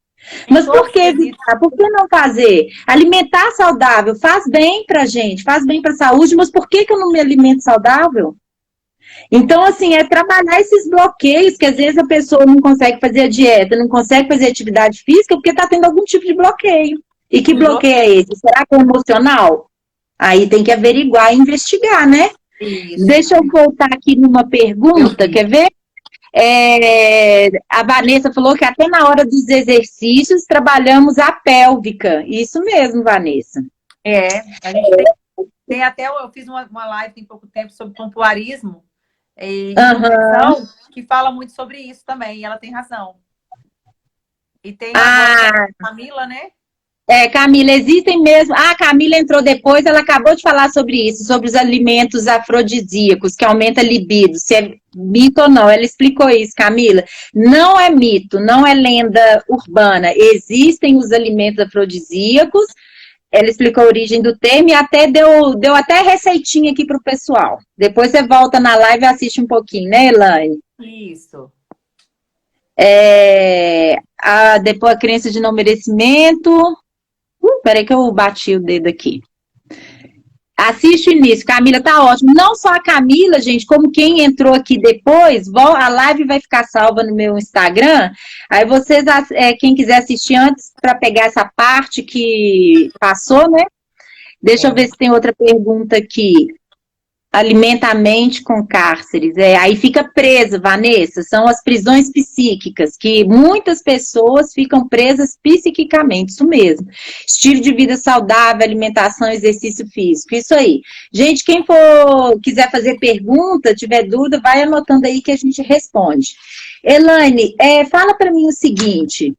Mas por que evitar? Por que não fazer? Alimentar saudável faz bem para a gente, faz bem para a saúde, mas por que eu não me alimento saudável? Então, assim, é trabalhar esses bloqueios, que às vezes a pessoa não consegue fazer a dieta, não consegue fazer atividade física, porque está tendo algum tipo de bloqueio. E que bloqueio é esse? Será que é emocional? Aí tem que averiguar e investigar, né? Isso. Deixa eu voltar aqui numa pergunta, quer ver? A Vanessa falou que até na hora dos exercícios trabalhamos a pélvica. Isso mesmo, Vanessa. A gente tem até, eu fiz uma live tem pouco tempo sobre pompoarismo, que fala muito sobre isso também, e ela tem razão. E tem a Camila, né? Camila, existem mesmo. A Camila entrou depois, ela acabou de falar sobre isso, sobre os alimentos afrodisíacos, que aumenta a libido, se é mito ou não. Ela explicou isso, Camila. Não é mito, não é lenda urbana. Existem os alimentos afrodisíacos. Ela explicou a origem do termo e até deu até receitinha aqui para o pessoal. Depois você volta na live e assiste um pouquinho, né, Elaine? Isso. Depois a crença de não merecimento. Peraí que eu bati o dedo aqui. Assiste o início, Camila, tá ótimo. Não só a Camila, gente, como quem entrou aqui depois, a live vai ficar salva no meu Instagram. Aí vocês, quem quiser assistir antes, para pegar essa parte que passou, né? Deixa eu ver se tem outra pergunta aqui. Alimenta a mente com cárceres. Aí fica presa, Vanessa. São as prisões psíquicas, que muitas pessoas ficam presas psiquicamente, isso mesmo. Estilo de vida saudável, alimentação, exercício físico, isso aí. Gente, quem quiser fazer pergunta, tiver dúvida, vai anotando aí que a gente responde. Elaine, fala para mim o seguinte,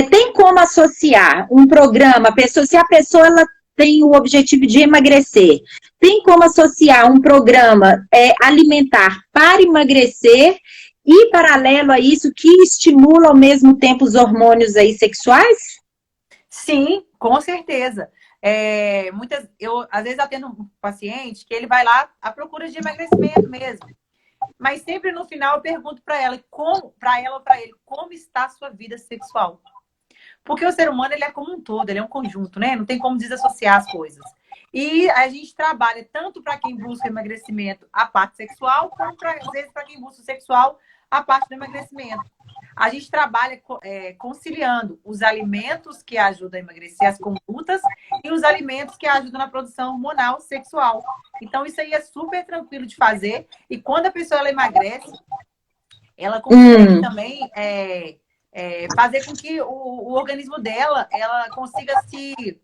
tem como associar um programa, se a pessoa ela tem o objetivo de emagrecer, tem como associar um programa alimentar para emagrecer e, paralelo a isso, que estimula ao mesmo tempo os hormônios aí sexuais? Sim, com certeza. Eu, às vezes, atendo um paciente que ele vai lá à procura de emagrecimento mesmo. Mas sempre no final eu pergunto para ela, para ela ou para ele, como está a sua vida sexual? Porque o ser humano, ele é como um todo, ele é um conjunto, né? Não tem como desassociar as coisas. E a gente trabalha tanto para quem busca emagrecimento a parte sexual, como às vezes para quem busca o sexual a parte do emagrecimento. A gente trabalha conciliando os alimentos que ajudam a emagrecer, as condutas, e os alimentos que ajudam na produção hormonal sexual. Então, isso aí é super tranquilo de fazer. E quando a pessoa ela emagrece, ela consegue também fazer com que o organismo dela ela consiga se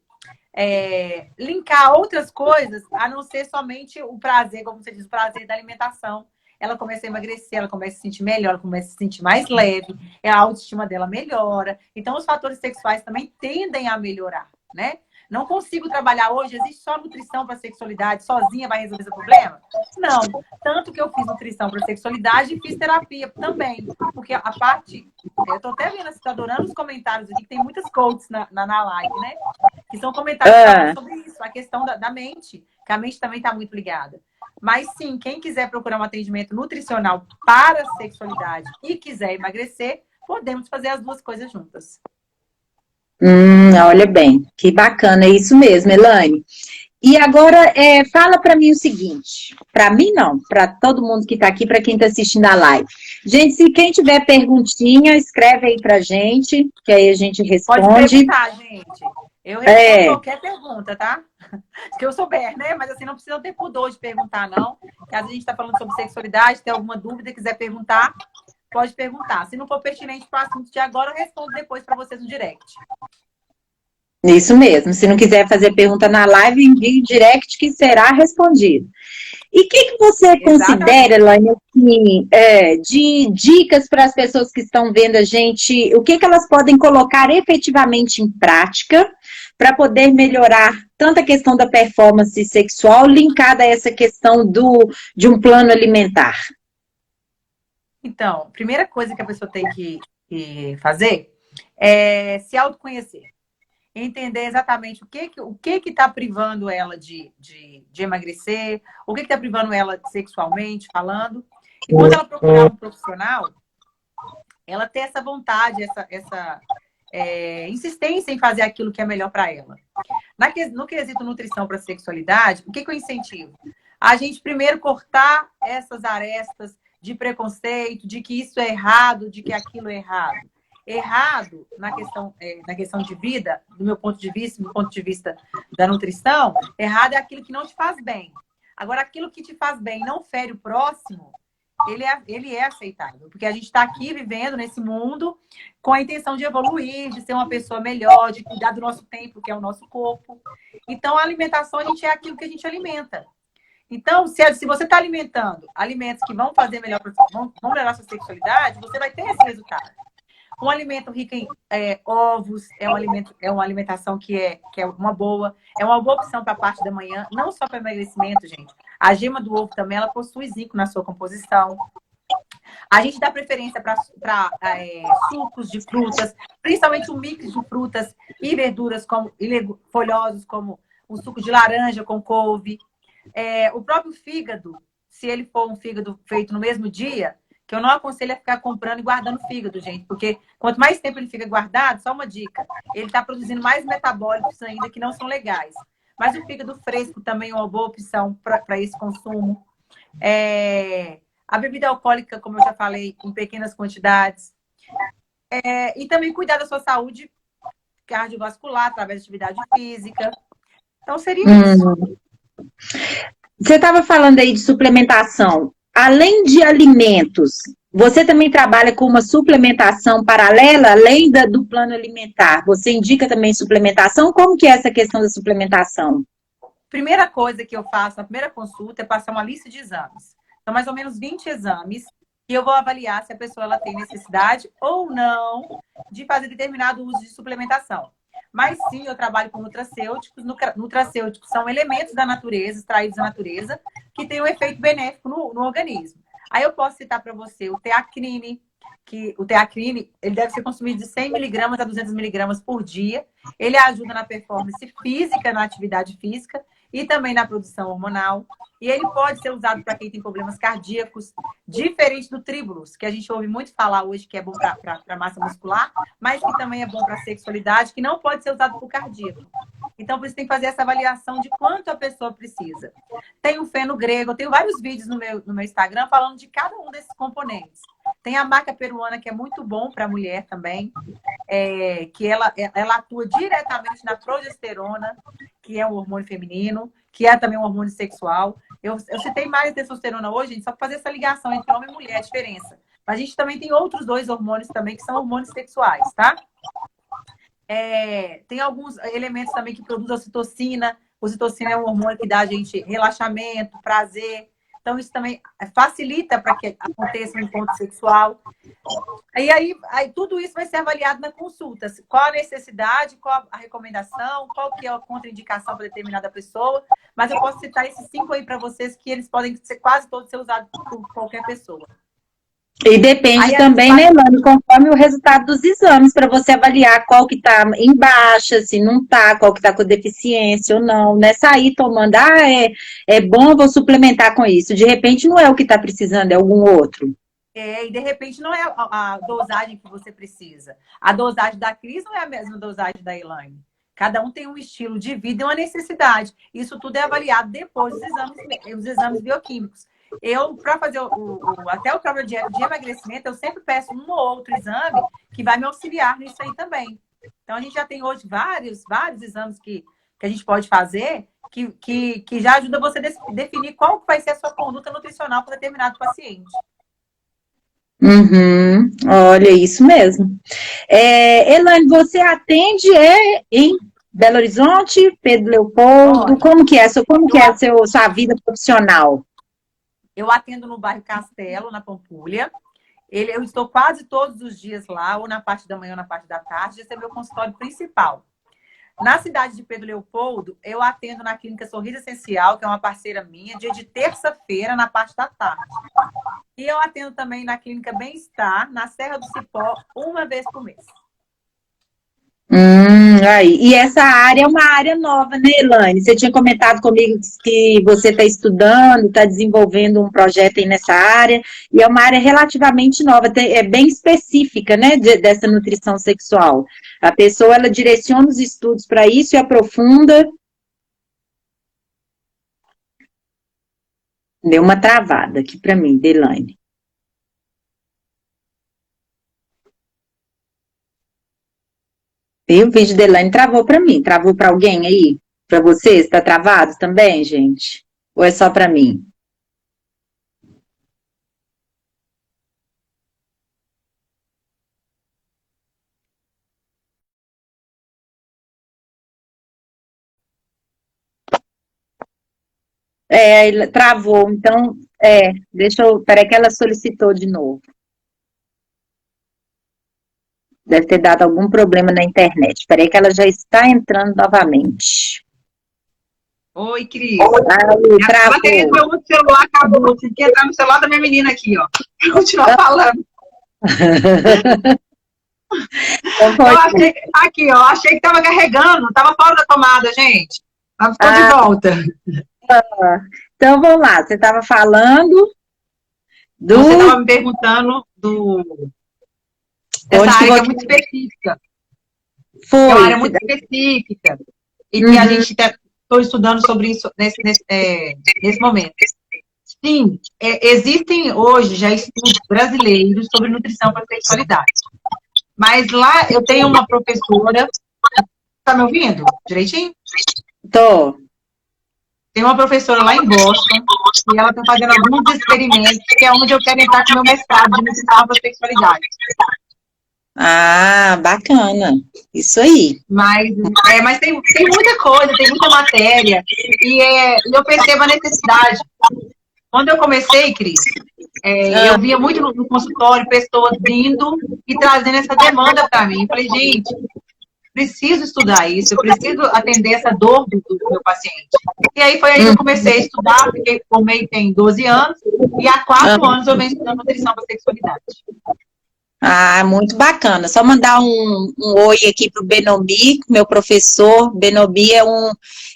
linkar outras coisas, a não ser somente o prazer, como você diz, o prazer da alimentação. Ela começa a emagrecer, ela começa a se sentir melhor, ela começa a se sentir mais leve, a autoestima dela melhora. Então, os fatores sexuais também tendem a melhorar, né? Não consigo trabalhar hoje, existe só nutrição para sexualidade, sozinha vai resolver esse problema? Não. Tanto que eu fiz nutrição para sexualidade e fiz terapia também. Porque a parte... Eu tô até vendo, você tá adorando os comentários aqui, que tem muitas quotes na live, né? Que são comentários sobre isso, a questão da mente, que a mente também está muito ligada. Mas sim, quem quiser procurar um atendimento nutricional para a sexualidade e quiser emagrecer, podemos fazer as duas coisas juntas. Olha bem, que bacana, é isso mesmo, Elaine. E agora, fala para mim o seguinte, para mim não, para todo mundo que está aqui, para quem está assistindo a live. Gente, se quem tiver perguntinha, escreve aí para gente, que aí a gente Pode responde. perguntar, gente. Eu respondo qualquer pergunta, tá? Que eu souber, né? Mas assim, não precisa ter pudor de perguntar, não. Caso a gente está falando sobre sexualidade, tem alguma dúvida, quiser perguntar, pode perguntar. Se não for pertinente para o assunto de agora, eu respondo depois para vocês no direct. Isso mesmo. Se não quiser fazer pergunta na live, envie direct que será respondido. E o que você considera, Elaine, assim, de dicas para as pessoas que estão vendo a gente, o que elas podem colocar efetivamente em prática para poder melhorar tanto a questão da performance sexual linkada a essa questão de um plano alimentar? Então, a primeira coisa que a pessoa tem que fazer é se autoconhecer. Entender exatamente o que está privando ela de emagrecer, o que está privando ela sexualmente falando. E quando ela procurar um profissional, ela ter essa vontade, essa insistência em fazer aquilo que é melhor para ela. No quesito nutrição para sexualidade, o que eu incentivo? A gente primeiro cortar essas arestas de preconceito, de que isso é errado, de que aquilo é errado. Errado na questão de vida, do meu ponto de vista, do ponto de vista da nutrição, errado é aquilo que não te faz bem. Agora, aquilo que te faz bem e não fere o próximo, ele é aceitável. Porque a gente está aqui vivendo nesse mundo com a intenção de evoluir, de ser uma pessoa melhor, de cuidar do nosso tempo, que é o nosso corpo. Então, a alimentação, a gente é aquilo que a gente alimenta. Então, se você está alimentando alimentos que vão fazer melhor, vão melhorar a sua sexualidade, você vai ter esse resultado. Um alimento rico em ovos é uma alimentação que é uma boa opção para a parte da manhã, não só para emagrecimento, gente. A gema do ovo também, ela possui zinco na sua composição. A gente dá preferência para sucos de frutas, principalmente um mix de frutas e verduras folhosos, como um suco de laranja com couve. O próprio fígado, se ele for um fígado feito no mesmo dia, que eu não aconselho a ficar comprando e guardando fígado, gente, porque quanto mais tempo ele fica guardado, só uma dica, ele está produzindo mais metabólicos ainda que não são legais. Mas o fígado fresco também é uma boa opção para esse consumo. A bebida alcoólica, como eu já falei, em pequenas quantidades. E também cuidar da sua saúde cardiovascular através de atividade física. Então, seria isso. Você estava falando aí de suplementação. Além de alimentos, você também trabalha com uma suplementação paralela, além do plano alimentar? Você indica também suplementação? Como que é essa questão da suplementação? Primeira coisa que eu faço na primeira consulta é passar uma lista de exames. São mais ou menos 20 exames e eu vou avaliar se a pessoa ela tem necessidade ou não de fazer determinado uso de suplementação. Mas sim, eu trabalho com nutracêuticos. Nutracêuticos são elementos da natureza, extraídos da natureza, que têm um efeito benéfico no organismo. Aí eu posso citar para você o teacrine, que o teacrine ele deve ser consumido de 100 miligramas a 200 miligramas por dia. Ele ajuda na performance física, na atividade física e também na produção hormonal. E ele pode ser usado para quem tem problemas cardíacos, diferente do tribulus, que a gente ouve muito falar hoje que é bom para massa muscular, mas que também é bom para a sexualidade, que não pode ser usado para o cardíaco. Então, por isso tem que fazer essa avaliação de quanto a pessoa precisa. Tem o feno grego, eu tenho vários vídeos no meu Instagram falando de cada um desses componentes. Tem a maca peruana, que é muito bom para a mulher também, que ela atua diretamente na progesterona, que é um hormônio feminino, que é também um hormônio sexual. Eu citei mais testosterona hoje, gente, só para fazer essa ligação entre homem e mulher, a diferença. Mas a gente também tem outros 2 hormônios também, que são hormônios sexuais, tá? Tem alguns elementos também que produzem ocitocina. Ocitocina é um hormônio que dá a gente relaxamento, prazer. Então, isso também facilita para que aconteça um encontro sexual. E aí, tudo isso vai ser avaliado na consulta. Qual a necessidade, qual a recomendação, qual que é a contraindicação para determinada pessoa. Mas eu posso citar esses 5 aí para vocês, que eles podem ser quase todos ser usados por qualquer pessoa. E depende também, né, Elaine, conforme o resultado dos exames, para você avaliar qual que está em baixa, se não está, qual que está com deficiência ou não, né? Sair tomando, é bom, vou suplementar com isso. De repente não é o que está precisando, é algum outro. E de repente não é a dosagem que você precisa. A dosagem da Cris não é a mesma dosagem da Elaine. Cada um tem um estilo de vida e uma necessidade. Isso tudo é avaliado depois dos exames bioquímicos. Eu, para fazer até o próprio de emagrecimento, eu sempre peço um ou outro exame que vai me auxiliar nisso aí também. Então, a gente já tem hoje vários exames que a gente pode fazer que já ajuda você a definir qual vai ser a sua conduta nutricional para determinado paciente. Uhum, olha, isso mesmo. Elaine, você atende em Belo Horizonte, Pedro Leopoldo? Como que é sua vida profissional? Eu atendo no bairro Castelo, na Pampulha. Eu estou quase todos os dias lá, ou na parte da manhã ou na parte da tarde. Esse é meu consultório principal. Na cidade de Pedro Leopoldo, eu atendo na clínica Sorriso Essencial, que é uma parceira minha, dia de terça-feira, na parte da tarde. E eu atendo também na clínica Bem-Estar, na Serra do Cipó, uma vez por mês. Aí. E essa área é uma área nova, né, Elaine? Você tinha comentado comigo que você está estudando, está desenvolvendo um projeto aí nessa área, e é uma área relativamente nova, é bem específica, né, dessa nutrição sexual. A pessoa, ela direciona os estudos para isso e aprofunda. Deu uma travada aqui para mim, Elaine. E o vídeo da Elaine travou para mim. Travou para alguém aí? Para vocês? Está travado também, gente? Ou é só para mim? Travou. Então, peraí que ela solicitou de novo. Deve ter dado algum problema na internet. Peraí que ela já está entrando novamente. Oi, Cris. A bateria do meu outro celular acabou. Tive que entrar no celular da minha menina aqui, ó. Pra continuar falando. Achei que tava carregando, tava fora da tomada, gente. Mas ficou de volta. Então, vamos lá. Você estava falando Você estava me perguntando dessa área que é muito específica. É uma área muito específica. E que a gente estou estudando sobre isso nesse momento. Sim, existem hoje já estudos brasileiros sobre nutrição para sexualidade. Mas lá eu tenho uma professora. Tá me ouvindo direitinho? Tô. Tem uma professora lá em Boston e ela está fazendo alguns experimentos, que é onde eu quero entrar com o meu mestrado de nutrição para sexualidade. Ah, bacana. Isso aí. Mas tem muita coisa, tem muita matéria. E eu percebo a necessidade. Quando eu comecei, Cris, eu via muito no consultório pessoas vindo e trazendo essa demanda para mim. Eu falei, gente, preciso estudar isso, eu preciso atender essa dor do meu paciente. E aí foi aí que eu comecei a estudar, porque formei tem 12 anos, e há 4 anos eu venho estudando nutrição para sexualidade. Ah, muito bacana. Só mandar um oi aqui para o Benomi, meu professor. Benomi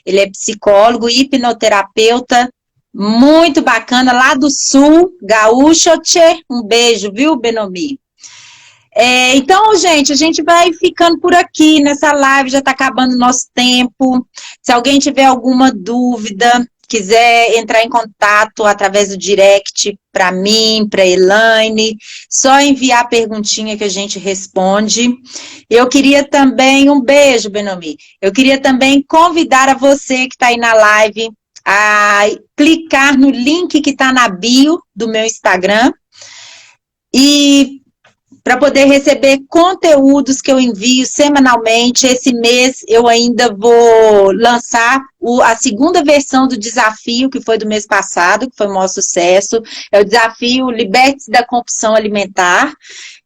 ele é psicólogo, hipnoterapeuta, muito bacana, lá do Sul, gaúcho, tchê. Um beijo, viu, Benomi? Então, gente, a gente vai ficando por aqui nessa live, já está acabando o nosso tempo. Se alguém tiver alguma dúvida, quiser entrar em contato através do direct para mim, para a Elaine, só enviar a perguntinha que a gente responde. Eu queria também, um beijo, Benomi, eu queria também convidar a você que está aí na live a clicar no link que está na bio do meu Instagram e para poder receber conteúdos que eu envio semanalmente. Esse mês eu ainda vou lançar a segunda versão do desafio, que foi do mês passado, que foi o maior sucesso. É o desafio Liberte-se da Compulsão Alimentar.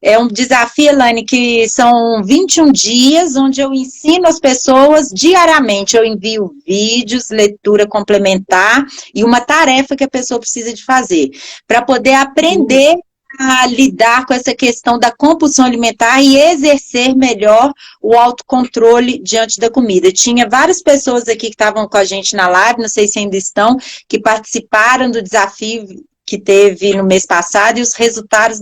É um desafio, Elaine, que são 21 dias, onde eu ensino as pessoas diariamente. Eu envio vídeos, leitura complementar e uma tarefa que a pessoa precisa de fazer, para poder aprender a lidar com essa questão da compulsão alimentar e exercer melhor o autocontrole diante da comida. Tinha várias pessoas aqui que estavam com a gente na live, não sei se ainda estão, que participaram do desafio, que teve no mês passado, e os resultados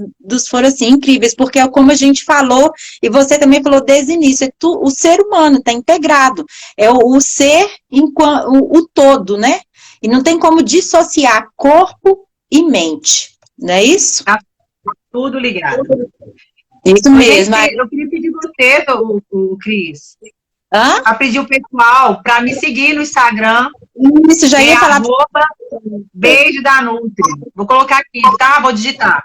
foram, assim, incríveis, porque é como a gente falou, e você também falou desde o início, o ser humano está integrado, é o ser, o todo, né? E não tem como dissociar corpo e mente, não é isso? Tá tudo ligado. Isso mesmo. Eu queria pedir você, o Cris, Hã? a pedir o pessoal para me seguir no Instagram. Isso, já ia falar. Beijo da Nutri. Vou colocar aqui, tá? Vou digitar.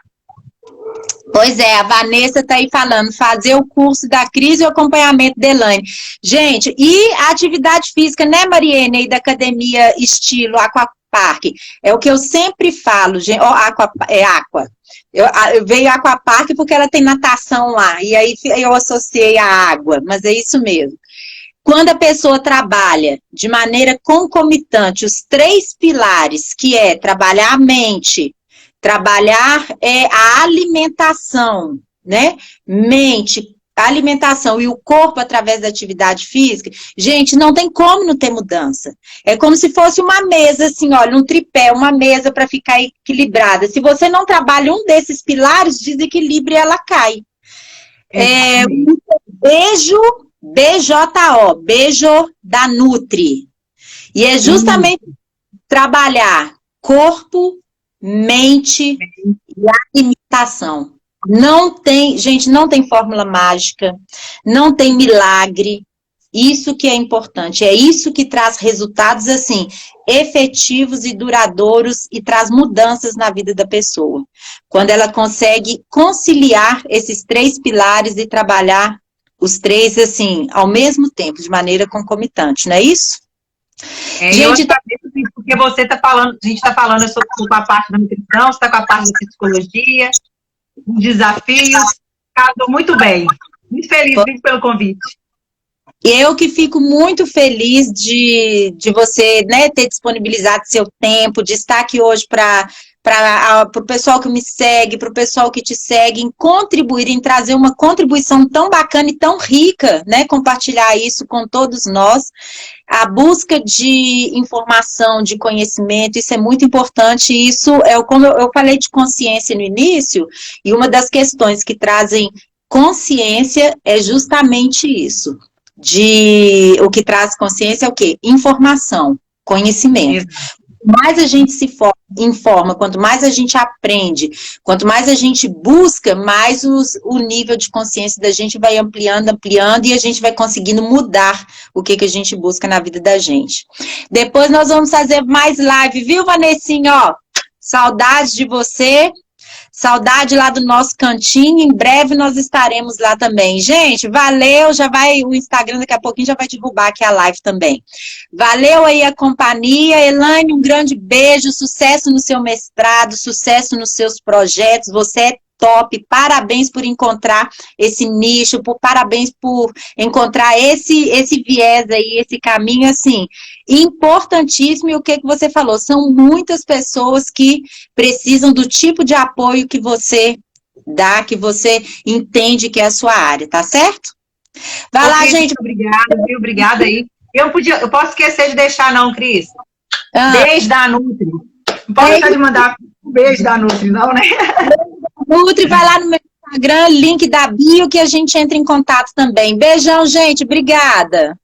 Pois é, a Vanessa está aí falando, fazer o curso da Cris e o acompanhamento da Elaine. Gente, e a atividade física, né, Mariene, aí da Academia Estilo Aquapark? É o que eu sempre falo, gente, Aqua. Eu veio Aquapark porque ela tem natação lá, e aí eu associei a água, mas é isso mesmo. Quando a pessoa trabalha de maneira concomitante os 3 pilares, que é trabalhar a mente, trabalhar a alimentação, né? Mente, alimentação e o corpo através da atividade física, gente, não tem como não ter mudança. É como se fosse uma mesa, assim, olha, um tripé, uma mesa para ficar equilibrada. Se você não trabalha um desses pilares, desequilibra e ela cai. Beijo, BJO, beijo da Nutri. E é justamente trabalhar corpo, mente e alimentação. Não tem, gente, não tem fórmula mágica, não tem milagre. Isso que é importante, é isso que traz resultados, assim, efetivos e duradouros e traz mudanças na vida da pessoa. Quando ela consegue conciliar esses 3 pilares e trabalhar os 3, assim, ao mesmo tempo, de maneira concomitante, não é isso? Gente, porque você está falando, a gente está falando com a parte da nutrição, você está com a parte da psicologia, desafios, casou muito bem. Muito feliz pelo convite. Eu que fico muito feliz de você, né, ter disponibilizado seu tempo, de estar aqui hoje para o pessoal que me segue, para o pessoal que te segue, em contribuir, em trazer uma contribuição tão bacana e tão rica, né, compartilhar isso com todos nós. A busca de informação, de conhecimento, isso é muito importante, isso é como eu falei de consciência no início, e uma das questões que trazem consciência é justamente isso. O que traz consciência é o quê? Informação, conhecimento. Quanto mais a gente se informa, quanto mais a gente aprende, quanto mais a gente busca, mais o nível de consciência da gente vai ampliando, e a gente vai conseguindo mudar o que a gente busca na vida da gente. Depois nós vamos fazer mais live, viu, Vanessinha? Ó, saudades de você. Saudade lá do nosso cantinho, em breve nós estaremos lá também. Gente, valeu, o Instagram daqui a pouquinho já vai derrubar aqui a live também. Valeu aí a companhia, Elaine, um grande beijo, sucesso no seu mestrado, sucesso nos seus projetos, você é top, parabéns por encontrar esse nicho, parabéns por encontrar esse viés aí, esse caminho, assim, importantíssimo. E o que você falou, são muitas pessoas que precisam do tipo de apoio que você dá, que você entende que é a sua área, tá certo? Vai lá, gente. Obrigada, viu? Obrigada aí. Eu posso esquecer de deixar não, Cris. Beijo da Nutri. Não pode deixar de mandar um beijo da Nutri, não, né? Nutri, vai lá no meu Instagram, link da bio, que a gente entra em contato também. Beijão, gente. Obrigada.